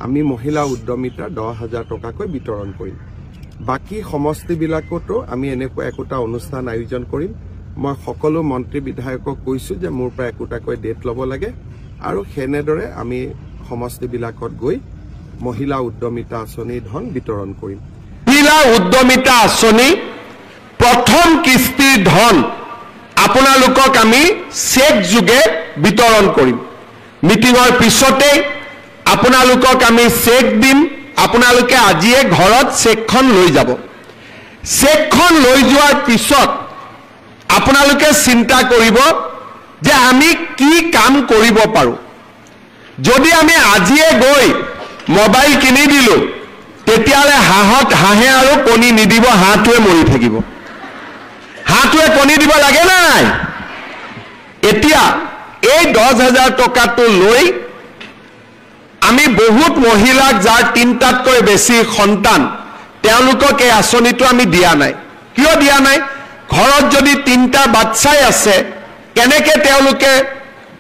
আমি মহিলা উদ্যমিতা 10,000 টকাকৈ বিতৰণ কৰিম। বাকি সমষ্টিবিলাকতো আমি এনেকুৱা একোটা অনুষ্ঠান আয়োজন কৰিম। মই সকলো মন্ত্ৰী বিধায়কক কৈছো যে মোৰ পৰা একোটাকৈ ডেট ল'ব লাগে আৰু সেনেদৰে আমি সমষ্টিবিলাকত গৈ মহিলা উদ্যমিতা আঁচনি ধন বিতৰণ কৰিম। মহিলা উদ্যমিতা আঁচনি প্ৰথম কিস্তিৰ ধন আপোনালোকক আমি চেক যোগে বিতৰণ কৰিম। মিটিঙৰ পিছতে আপোনালোকক আমি চেক দিম। আপোনালোকে আজিয়ে ঘৰত চেকখন লৈ যাব। চেকখন লৈ যোৱাৰ পিছত আপোনালোকে চিন্তা কৰিব যে আমি কি কাম কৰিব পাৰোঁ। যদি আমি আজিয়ে গৈ মোবাইল কিনি দিলো তেতিয়ালে হাঁহে আৰু কণী নিদিব, হাঁহটোৱে মৰি থাকিব। হাঁহটোৱে কণী দিব লাগে নাই? এতিয়া এই 10,000 টকাটো লৈ আমি বহুত মহিলাক যাৰ 3টাতকৈ বেছি সন্তান তেওঁলোকক এই আঁচনিটো আমি দিয়া নাই। কিয় দিয়া নাই? ঘৰত যদি 3টা বাচ্চাই আছে কেনেকৈ তেওঁলোকে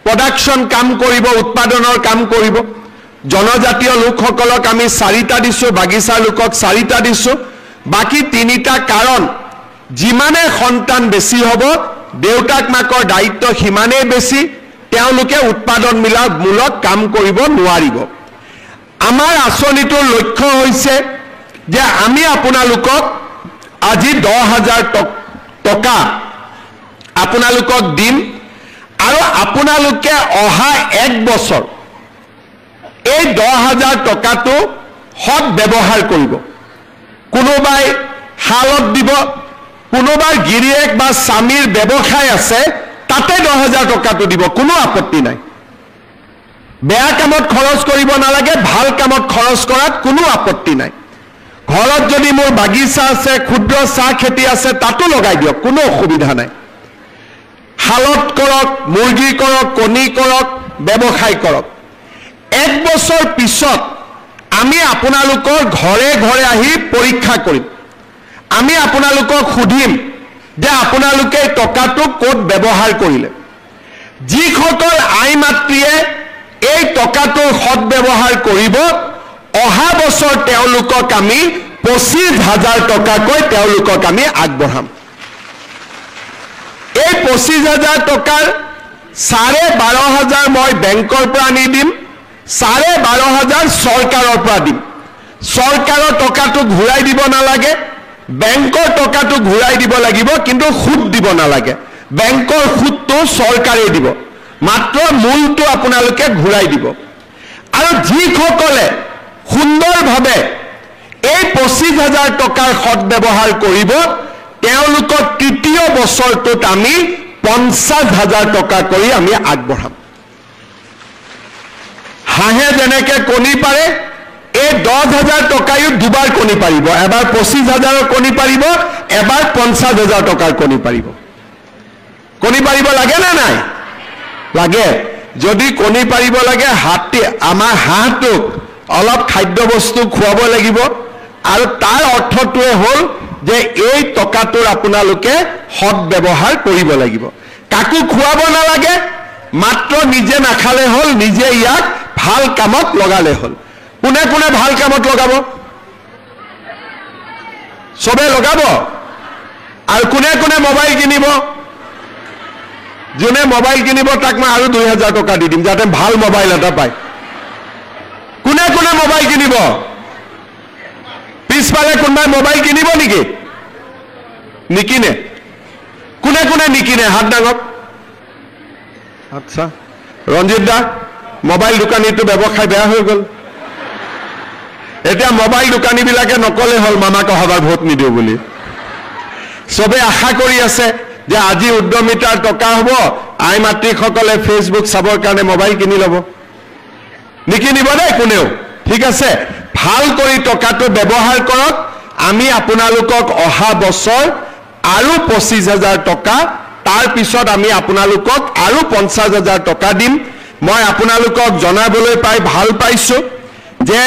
প্ৰডাকশ্যন কাম কৰিব, উৎপাদনৰ কাম কৰিব? জনজাতীয় লোকসকলক আমি 4টা দিছোঁ, বাগিচাৰ লোকক 4টা দিছোঁ। বাকী 3টা কাৰণ যিমানে সন্তান বেছি হ'ব দেউতাক মাকৰ দায়িত্ব সিমানেই বেছি, তেওঁলোকে উৎপাদনমূলক কাম কৰিব নোৱাৰিব। আমাৰ আঁচনিটোৰ লক্ষ্য হৈছে যে আমি আপোনালোকক আজি 10,000 টকা আপোনালোকক দিম আৰু আপোনালোকে অহা 1 বছৰ এই 10,000 টকাটো সৎ ব্যৱহাৰ কৰিব। কোনোবাই শালত দিব, কোনোবাৰ গিৰিয়েক বা স্বামীৰ ব্যৱসায় আছে তাতে 10,000 টকাটো দিব, কোনো আপত্তি নাই। বেয়া কামত খৰচ কৰিব নালাগে, ভাল কামত খৰচ কৰাত কোনো আপত্তি নাই। ঘৰত যদি মোৰ বাগিচা আছে, ক্ষুদ্ৰ চাহ খেতি আছে তাতো লগাই দিয়ক, কোনো অসুবিধা নাই। শালত কৰক, মুৰ্গী কৰক, কণী কৰক, ব্যৱসায় কৰক। 1 বছৰ পিছত আমি আপোনালোকৰ ঘৰে ঘৰে আহি পৰীক্ষা কৰিম। আমি আপোনালোকক সুধিম যে আপোনালোকে টকাটো ক'ত ব্যৱহাৰ কৰিলে। যিসকল আই মাতৃয়ে এই টকাটোৰ সৎ ব্যৱহাৰ কৰিব অহা বছৰ তেওঁলোকক আমি 25,000 টকাকৈ তেওঁলোকক আমি আগবঢ়াম। এই 25,000 টকাৰ 12,500 মই বেংকৰ পৰা আনি দিম, 12,500 চৰকাৰৰ পৰা দিম। চৰকাৰৰ টকাটো ঘূৰাই দিব নালাগে, বেংকৰ টকাটো ঘূৰাই দিব লাগিব, কিন্তু সুদ দিব নালাগে। বেংকৰ সুদটো চৰকাৰে দিব, মাত্ৰ মূলটো আপোনালোকে ঘূৰাই দিব। আৰু যিসকলে সুন্দৰভাৱে এই 25,000 টকাৰ সৎ ব্যৱহাৰ কৰিব তেওঁলোকক তৃতীয় বছৰটোত আমি 50,000 টকা কৰি আমি আগবঢ়াম। হাঁহে যেনেকৈ কণী পাৰে এই 10,000 টকায়ো দুবাৰ কণী পাৰিব। এবাৰ 25,000ৰ কণী পাৰিব, এবাৰ 50,000 টকাৰ কণী পাৰিব। কণী পাৰিব লাগে নে নাই? লাগে। যদি কণী পাৰিব লাগে আমাৰ হাঁহটোক অলপ খাদ্য বস্তু খুৱাব লাগিব। আৰু তাৰ অৰ্থটোৱে হ'ল যে এই টকাটোৰ আপোনালোকে সৎ ব্যৱহাৰ কৰিব লাগিব। কাকো খুৱাব নালাগে, মাত্ৰ নিজে নাখালে হ'ল, নিজে ইয়াক ভাল কামত লগালে হ'ল। কোনে কোনে ভাল কামত লগাব? চবে লগাব। আৰু কোনে কোনে মোবাইল কিনিব? যোনে মোবাইল কিনিব তাক মই আৰু 2,000 টকা দি দিম যাতে ভাল মোবাইল এটা পায়। কোনে কোনে মোবাইল কিনিব? পিছফালে কোনোবাই মোবাইল কিনিব নেকি? নিকিনে। কোনে কোনে নিকিনে? হাত ডাঙক। আচ্ছা, ৰঞ্জিত দা, মোবাইল দোকানীটো ব্যৱসায় বেয়া হৈ গ'ল। এতিয়া মোবাইল দোকানীবিলাকে নকলে হ'ল মামাক অহাবাৰ ভোট নিদিওঁ বুলি। চবে আশা কৰি আছে যে আজি উদ্যমিতাৰ টকা হ'ব, আই মাতৃসকলে ফেচবুক চাবৰ কাৰণে মোবাইল কিনি ল'ব। নিকিনিব দেই কোনেও, ঠিক আছে? ভাল কৰি টকাটো ব্যৱহাৰ কৰক। আমি আপোনালোকক অহা বছৰ আৰু 25,000 টকা, তাৰ পিছত আমি আপোনালোকক আৰু 50,000 টকা দিম। মই আপোনালোকক জনাবলৈ পাই ভাল পাইছোঁ যে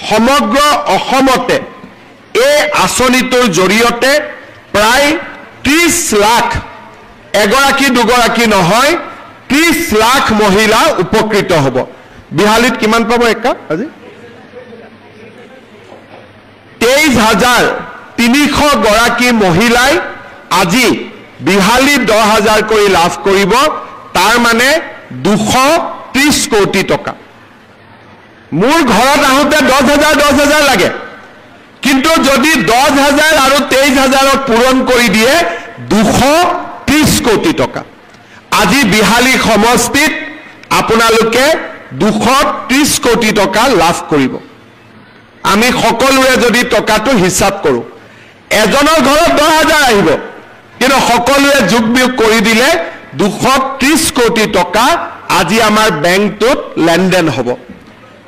সমগ্ৰ অসমতে এই আঁচনিটোৰ জৰিয়তে প্ৰায় 30 লাখ, এগৰাকী দুগৰাকী নহয়, 30 লাখ মহিলা উপকৃত হ'ব। বিহালীত কিমান পাব একা আজি? 23,300 গৰাকী মহিলাই আজি বিহালীত 10,000 কৰি লাভ কৰিব, তাৰ মানে 230 কোটি টকা। মোৰ ঘৰত আহোঁতে 10,000 লাগে, কিন্তু যদি 10,000 আৰু 23,000 পূৰণ কৰি দিয়ে 230 কোটি টকা। আজি বিহালী সমষ্টিত আপোনালোকে 230 কোটি টকা লাভ কৰিব। আমি সকলোৱে যদি টকাটো হিচাপ কৰোঁ, এজনৰ ঘৰত 10,000 আহিব, কিন্তু সকলোৱে যোগ বিয়োগ কৰি দিলে 230 কোটি টকা আজি আমাৰ বেংকটোত লেনদেন হ'ব।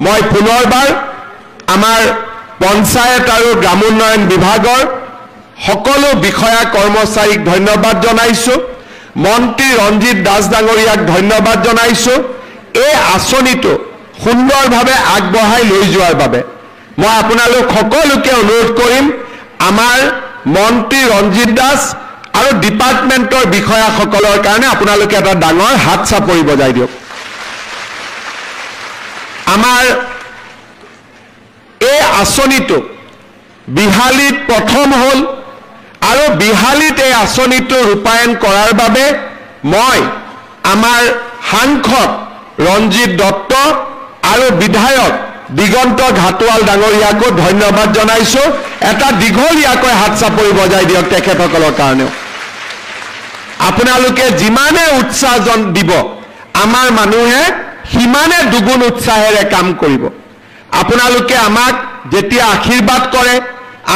মই পুনৰবাৰ আমাৰ পঞ্চায়ত আৰু গ্ৰামোন্নয়ন বিভাগৰ সকলো বিষয়া কৰ্মচাৰীক ধন্যবাদ জনাইছোঁ। মন্ত্ৰী ৰঞ্জিত দাস ডাঙৰীয়াক ধন্যবাদ জনাইছোঁ। এই আঁচনিটো সুন্দৰভাৱে আগবঢ়াই লৈ যোৱাৰ বাবে মই আপোনালোক সকলোকে অনুৰোধ কৰিম, আমাৰ মন্ত্ৰী ৰঞ্জিত দাস আৰু ডিপাৰ্টমেণ্টৰ বিষয়াসকলৰ কাৰণে আপোনালোকে এটা ডাঙৰ হাত চাপৰি বজাই দিয়ক। আমাৰ এই আঁচনিটো বিহালীত প্ৰথম হ'ল, আৰু বিহালীত এই আঁচনিটো ৰূপায়ণ কৰাৰ বাবে মই আমাৰ সাংসদ ৰঞ্জিত দত্ত আৰু বিধায়ক দিগন্ত ঘাটোৱাল ডাঙৰীয়াকো ধন্যবাদ জনাইছোঁ। এটা দীঘলীয়াকৈ হাত চাপৰি বজাই দিয়ক তেখেতসকলৰ কাৰণেও। আপোনালোকে যিমানে উৎসাহ দিব, আমাৰ মানুহে সিমানে দুগুণ উৎসাহেৰে কাম কৰিব। আপোনালোকে আমাক যেতিয়া আশীৰ্বাদ কৰে,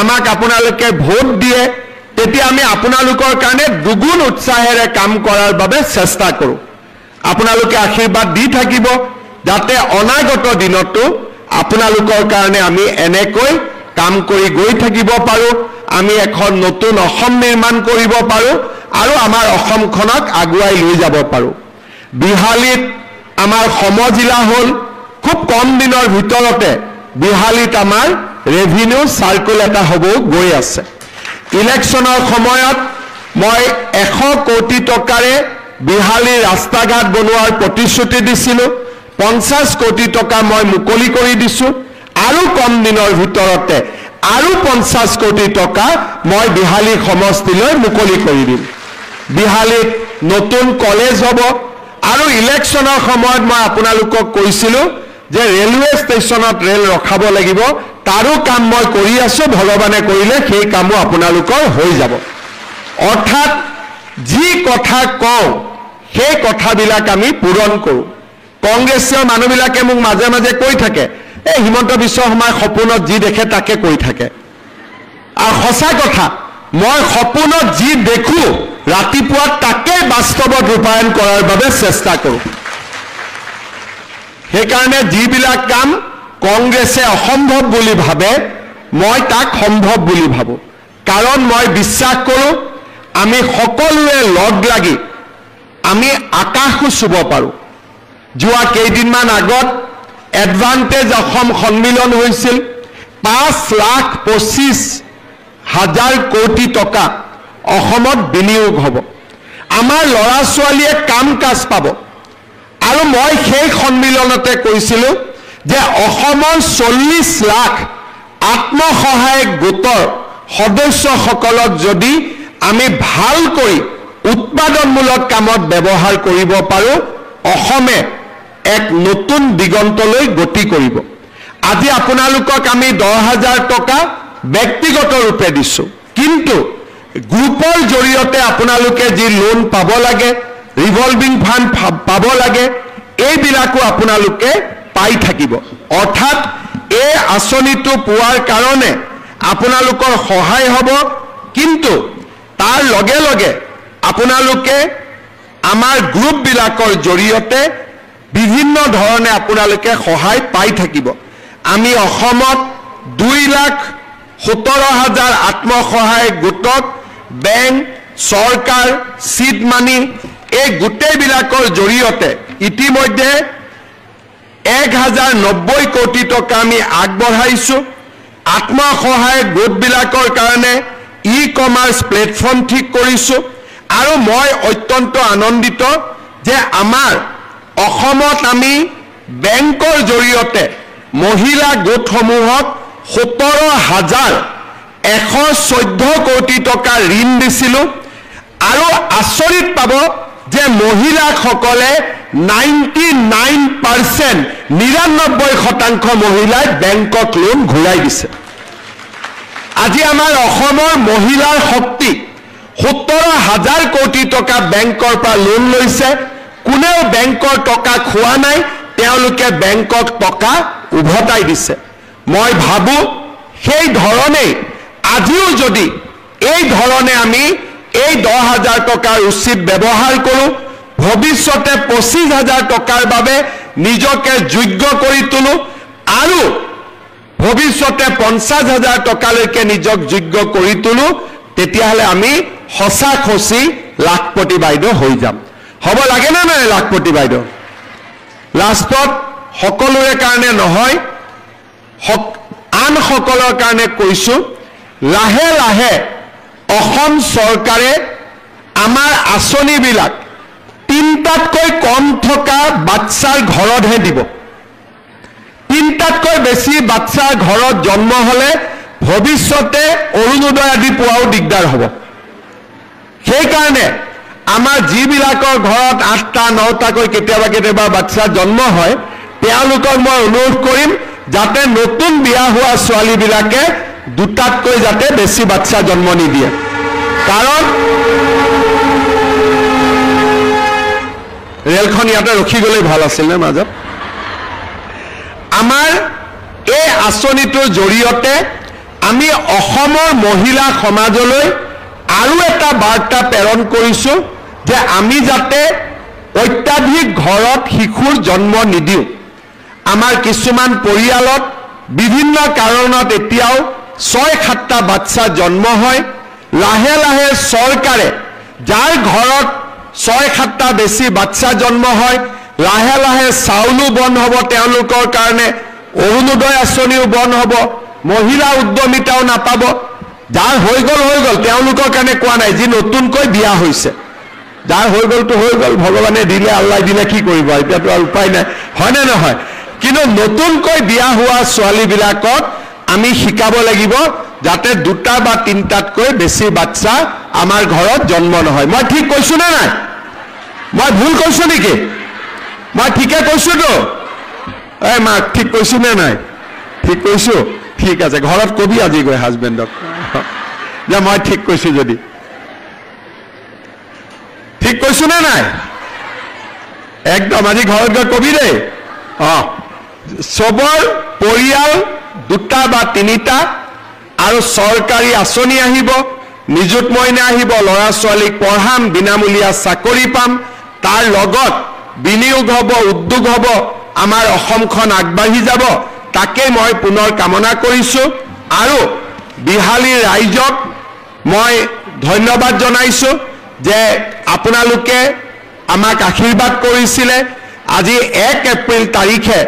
আমাক আপোনালোকে ভোট দিয়ে, তেতিয়া আমি আপোনালোকৰ কাৰণে দুগুণ উৎসাহেৰে কাম কৰাৰ বাবে চেষ্টা কৰোঁ। আপোনালোকে আশীৰ্বাদ দি থাকিব, যাতে অনাগত দিনতো আপোনালোকৰ কাৰণে আমি এনেকৈ কাম কৰি গৈ থাকিব পাৰোঁ, আমি এখন নতুন অসম নিৰ্মাণ কৰিব পাৰোঁ আৰু আমাৰ অসমখনক আগুৱাই লৈ যাব পাৰোঁ। বিহালীত আমাৰ সমজিলা হ'ল, খুব কম দিনৰ ভিতৰতে বিহালীত আমাৰ ৰেভিনিউ চাৰ্কুল এটা হ'ব গৈ আছে। ইলেকশ্যনৰ সময়ত মই 100 কোটি টকাৰে বিহালীৰ ৰাস্তা ঘাট বনোৱাৰ প্ৰতিশ্ৰুতি দিছিলোঁ। 50 কোটি টকা মই মুকলি কৰি দিছোঁ, আৰু কম দিনৰ ভিতৰতে আৰু 50 কোটি টকা মই বিহালী সমষ্টিলৈ মুকলি কৰি দিম। বিহালীত নতুন কলেজ হ'ব, আৰু ইলেকশ্যনৰ সময়ত মই আপোনালোকক কৈছিলোঁ যে ৰেলৱে ষ্টেচনত ৰেল ৰখাব লাগিব, তাৰো কাম মই কৰি আছোঁ। ভগৱানে কৰিলে সেই কামো আপোনালোকৰ হৈ যাব। অৰ্থাৎ যি কথা কওঁ সেই কথাবিলাক আমি পূৰণ কৰোঁ। কংগ্ৰেছীয় মানুহবিলাকে মোক মাজে মাজে কৈ থাকে, এই হিমন্ত বিশ্ব শৰ্মাৰ সপোনত যি দেখে তাকে কৈ থাকে। আৰু সঁচা কথা, মই সপোনত যি দেখোঁ ৰাতিপুৱা তাকে বাস্তৱত ৰূপায়ণ কৰাৰ বাবে চেষ্টা কৰোঁ। সেইকাৰণে যিবিলাক কাম কংগ্ৰেছে অসম্ভৱ বুলি ভাবে, মই তাক সম্ভৱ বুলি ভাবোঁ। কাৰণ মই বিশ্বাস কৰোঁ আমি সকলোৱে লগ লাগি আমি আকাশো চুব পাৰোঁ। যোৱা কেইদিনমান আগত এডভান্টেজ অসম সন্মিলন হৈছিল। 5,25,000 কোটি টকা অসমত বিনিয়োগ হ'ব। আমাৰ ল'ৰা ছোৱালীয়ে কাম কাজ পাব। আৰু মই সেই সন্মিলনতে কৈছিলোঁ যে অসমৰ 40 লাখ আত্মসহায়ক গোটৰ সদস্যসকলক যদি আমি ভালকৈ উৎপাদনমূলক কামত ব্যৱহাৰ কৰিব পাৰোঁ, অসমে এক নতুন দিগন্তলৈ গতি কৰিব। আজি আপোনালোকক আমি 10,000 টকা ব্যক্তিগত ৰূপে দিছোঁ, কিন্তু গ্ৰুপৰ জৰিয়তে আপোনালোকে যি লোন পাব লাগে, ৰিভলভিং ফাণ্ড পাব লাগে, এইবিলাকো আপোনালোকে পাই থাকিব। অৰ্থাৎ এই আঁচনিটো পোৱাৰ কাৰণে আপোনালোকৰ সহায় হ'ব, কিন্তু তাৰ লগে লগে আপোনালোকে আমাৰ গ্ৰুপবিলাকৰ জৰিয়তে বিভিন্ন ধৰণে আপোনালোকে সহায় পাই থাকিব। আমি অসমত 2,17,000 আত্মসহায়ক গোটক বেংক, চৰকাৰ, চিড মানি এই গোটেইবিলাকৰ জৰিয়তে ইতিমধ্যে 1,090 কোটি টকা আমি আগবঢ়াইছোঁ। আত্মসহায়ক গোটবিলাকৰ কাৰণে ই-কমাৰ্চ প্লেটফৰ্ম ঠিক কৰিছোঁ। আৰু মই অত্যন্ত আনন্দিত যে আমাৰ অসমত আমি বেংকৰ জৰিয়তে মহিলা গোটসমূহক 17,000 114 কোটি টকা ঋণ দিছিলোঁ আৰু আচৰিত পাব যে মহিলাসকলে 99% 99% মহিলাই বেংকক লোন ঘূৰাই দিছে আজি আমাৰ অসমৰ মহিলাৰ শক্তি 17,000 কোটি টকা বেংকৰ পৰা লোন লৈছে কোনেও বেংকৰ টকা খোৱা নাই তেওঁলোকে বেংকক টকা উভতাই দিছে মই ভাবো সেই ধৰণে আজিও যদি এই ধৰণে আমি এই 10,000 টকাৰ উচিত ব্যৱহাৰ কৰোঁ ভৱিষ্যতে 25,000 টকাৰ বাবে নিজকে যোগ্য কৰি তোলো আৰু ভৱিষ্যতে 50,000 টকালৈকে নিজক যোগ্য কৰি তোলো তেতিয়াহ'লে আমি সঁচাখচি লাখপতি বাইদেউ হৈ যাম হ'ব লাগে না নাই লাখপতি বাইদেউ লাষ্টত সকলোৰে কাৰণে নহয় আন সকলৰ কাৰণে কৈছো লাহে লাহে অসম চৰকাৰে আমাৰ আঁচনিবিলাক 3টাতকৈ কম থকা বাচ্চাৰ ঘৰতহে দিব 3টাতকৈ বেছি বাচ্চাৰ ঘৰত জন্ম হলে ভৱিষ্যতে অৰুণোদয় আদি পোৱাও দিগদাৰ হ'ব সেইকাৰণে আমাৰ যিবিলাকৰ ঘৰত 8টা 9টাকৈ কেতিয়াবা বাচ্চা জন্ম হয় তেওঁলোকক মই অনুৰোধ কৰিম যাতে নতুন বিয়া হোৱা ছোৱালীবিলাকে 2টাতকৈ যাতে বেছি বাচ্চা জন্ম নিদিয়ে কাৰণ ৰেলখন ইয়াতে ৰখি গ'লে ভাল আছিল নে মাজত আমাৰ এই আঁচনিটোৰ জৰিয়তে আমি অসমৰ মহিলা সমাজলৈ আৰু এটা বাৰ্তা প্ৰেৰণ কৰিছো যে আমি যাতে অত্যাধিক ঘৰত শিশুৰ জন্ম নিদিওঁ আমাৰ কিছুমান পৰিয়ালত বিভিন্ন কাৰণত এতিয়াও 6-7টা বাচ্চা জন্ম হয় লাহে লাহে চৰকাৰে যাৰ ঘৰত 6-7টা বেছি বাচ্চা জন্ম হয় লাহে লাহে চাউলো বন্ধ হ'ব তেওঁলোকৰ কাৰণে অৰুণোদয় আঁচনিও বন্ধ হ'ব মহিলা উদ্যমিতাও নাপাব যাৰ হৈ গ'ল তেওঁলোকৰ কাৰণে কোৱা নাই যি নতুনকৈ বিয়া হৈছে যাৰ হৈ গ'লটো হৈ গ'ল ভগৱানে দিলে আল্লাহ দিলে কি কৰিব এতিয়াতো আৰু উপায় নাই হয় নে নহয় কিন্তু নতুনকৈ বিয়া হোৱা ছোৱালীবিলাকক আমি শিকাব লাগিব যাতে 2টা বা 3টাতকৈ বেছি বাচ্চা আমাৰ ঘৰত জন্ম নহয় মই ঠিক কৈছো নে নাই মই ভুল কৈছো নেকি মই ঠিকে কৈছো তো এই মা ঠিক কৈছো নে নাই ঠিক কৈছো ঠিক আছে ঘৰত কবি আজি গৈ হাজবেণ্ডক যে মই ঠিক কৈছো যদি ঠিক কৈছো নে নাই একদম আজি ঘৰত গৈ কবি দেই সবৰ পৰিয়াল 2টা বা 3টা আৰু চৰকাৰী আঁচনি আহিব নিযুত মইনা আহিব ল'ৰা ছোৱালীক পঢ়াম বিনামূলীয়া চাকৰি পাম তাৰ লগত বিনিয়োগ হ'ব উদ্যোগ হ'ব আমাৰ অসমখন আগবাঢ়ি যাব তাকে মই পুনৰ কামনা কৰিছো আৰু বিহালীৰ ৰাইজক মই ধন্যবাদ জনাইছো যে আপোনালোকে আমাক আশীৰ্বাদ কৰিছিলে আজি 1 এপ্ৰিল তাৰিখে